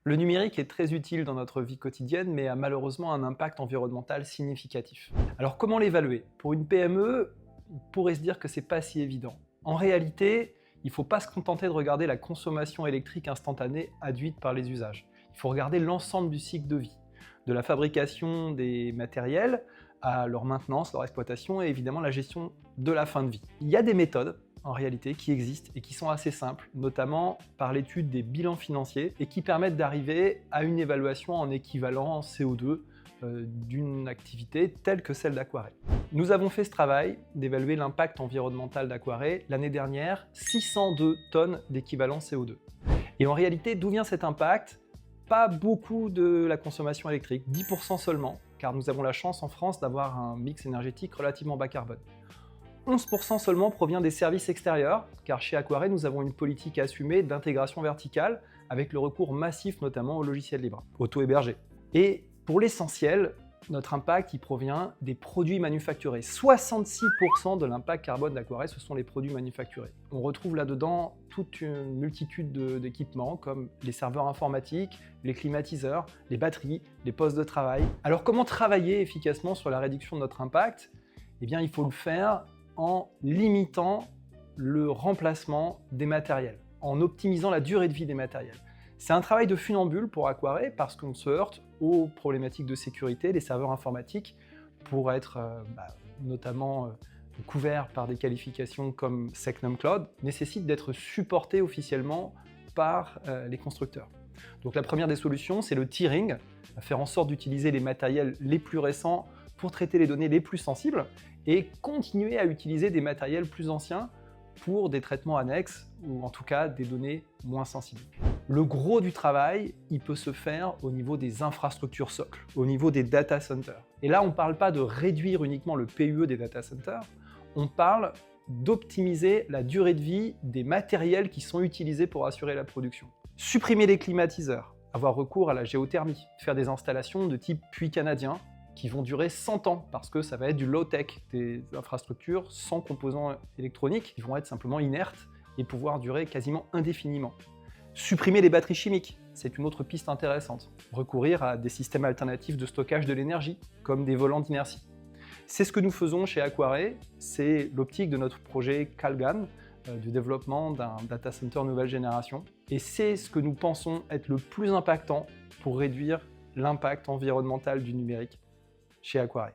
Le numérique est très utile dans notre vie quotidienne, mais a malheureusement un impact environnemental significatif. Alors comment l'évaluer? Pour une PME, on pourrait se dire que c'est pas si évident. En réalité, il ne faut pas se contenter de regarder la consommation électrique instantanée induite par les usages. Il faut regarder l'ensemble du cycle de vie, de la fabrication des matériels à leur maintenance, leur exploitation et évidemment la gestion de la fin de vie. Il y a des méthodes en réalité qui existent et qui sont assez simples, notamment par l'étude des bilans financiers et qui permettent d'arriver à une évaluation en équivalent CO2 d'une activité telle que celle d'Aquaré. Nous avons fait ce travail d'évaluer l'impact environnemental d'Aquaré l'année dernière, 602 tonnes d'équivalent CO2. Et en réalité, d'où vient cet impact? Pas beaucoup de la consommation électrique, 10% seulement, car nous avons la chance en France d'avoir un mix énergétique relativement bas carbone. 11% seulement provient des services extérieurs, car chez Aquaré, nous avons une politique assumée d'intégration verticale avec le recours massif notamment aux logiciels libres, auto-hébergés. Et pour l'essentiel, notre impact il provient des produits manufacturés. 66% de l'impact carbone d'Aquaré, ce sont les produits manufacturés. On retrouve là-dedans toute une multitude d'équipements comme les serveurs informatiques, les climatiseurs, les batteries, les postes de travail. Alors comment travailler efficacement sur la réduction de notre impact? Eh bien, il faut le faire en limitant le remplacement des matériels, en optimisant la durée de vie des matériels. C'est un travail de funambule pour Aquaré parce qu'on se heurte aux problématiques de sécurité. Les serveurs informatiques, pour être notamment couverts par des qualifications comme Secnum Cloud, nécessitent d'être supportés officiellement par les constructeurs. Donc la première des solutions, c'est le tiering, faire en sorte d'utiliser les matériels les plus récents pour traiter les données les plus sensibles et continuer à utiliser des matériels plus anciens pour des traitements annexes ou en tout cas des données moins sensibles. Le gros du travail, il peut se faire au niveau des infrastructures socles, au niveau des data centers. Et là, on ne parle pas de réduire uniquement le PUE des data centers, on parle d'optimiser la durée de vie des matériels qui sont utilisés pour assurer la production. Supprimer les climatiseurs, avoir recours à la géothermie, faire des installations de type puits canadien qui vont durer 100 ans parce que ça va être du low-tech, des infrastructures sans composants électroniques qui vont être simplement inertes et pouvoir durer quasiment indéfiniment. Supprimer les batteries chimiques, c'est une autre piste intéressante. Recourir à des systèmes alternatifs de stockage de l'énergie, comme des volants d'inertie. C'est ce que nous faisons chez Aquaré, c'est l'optique de notre projet Calgan, du développement d'un data center nouvelle génération. Et c'est ce que nous pensons être le plus impactant pour réduire l'impact environnemental du numérique chez Aquaré.